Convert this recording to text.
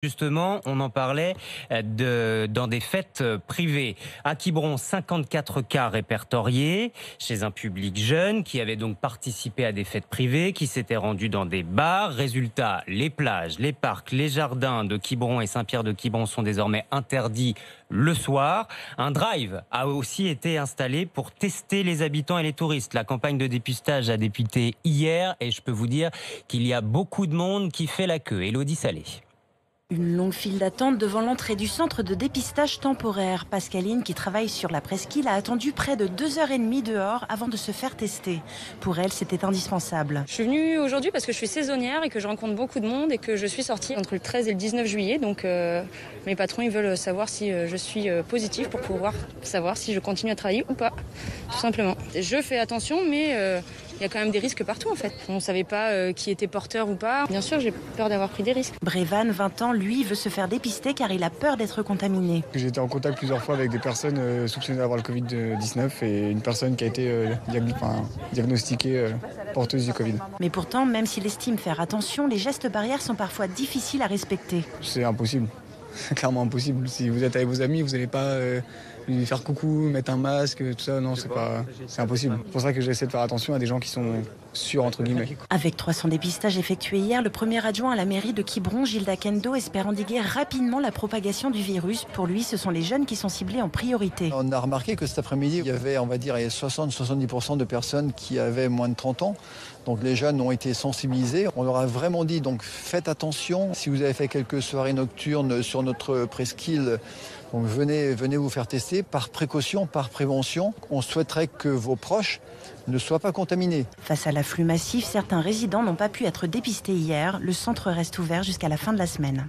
Justement, on en parlait dans des fêtes privées. À Quiberon, 54 cas répertoriés chez un public jeune qui avait donc participé à des fêtes privées, qui s'était rendu dans des bars. Résultat, les plages, les parcs, les jardins de Quiberon et Saint-Pierre-de-Quiberon sont désormais interdits le soir. Un drive a aussi été installé pour tester les habitants et les touristes. La campagne de dépistage a débuté hier et je peux vous dire qu'il y a beaucoup de monde qui fait la queue. Élodie Salé. Une longue file d'attente devant l'entrée du centre de dépistage temporaire. Pascaline, qui travaille sur la presqu'île, a attendu près de 2h30 dehors avant de se faire tester. Pour elle, c'était indispensable. Je suis venue aujourd'hui parce que je suis saisonnière et que je rencontre beaucoup de monde et que je suis sortie entre le 13 et le 19 juillet. Donc mes patrons ils veulent savoir si je suis positive pour pouvoir savoir si je continue à travailler ou pas, tout simplement. Je fais attention, mais il y a quand même des risques partout en fait. On ne savait pas qui était porteur ou pas. Bien sûr, j'ai peur d'avoir pris des risques. Brévan, 20 ans, lui, veut se faire dépister car il a peur d'être contaminé. J'ai été en contact plusieurs fois avec des personnes soupçonnées d'avoir le Covid-19 et une personne qui a été diagnostiquée porteuse du Covid. Mais pourtant, même s'il estime faire attention, les gestes barrières sont parfois difficiles à respecter. C'est impossible. C'est clairement impossible. Si vous êtes avec vos amis, vous n'allez pas lui faire coucou, mettre un masque, tout ça. Non, c'est impossible. C'est pour ça que j'essaie de faire attention à des gens qui sont sûrs, entre guillemets. Avec 300 dépistages effectués hier, le premier adjoint à la mairie de Quiberon, Gilda Kendo, espère endiguer rapidement la propagation du virus. Pour lui, ce sont les jeunes qui sont ciblés en priorité. On a remarqué que cet après-midi, il y avait, on va dire, 60-70% de personnes qui avaient moins de 30 ans. Donc les jeunes ont été sensibilisés. On leur a vraiment dit, donc faites attention. Si vous avez fait quelques soirées nocturnes sur notre presqu'île, donc venez vous faire tester par précaution, par prévention. On souhaiterait que vos proches ne soient pas contaminés. Face à l'afflux massif, certains résidents n'ont pas pu être dépistés hier. Le centre reste ouvert jusqu'à la fin de la semaine.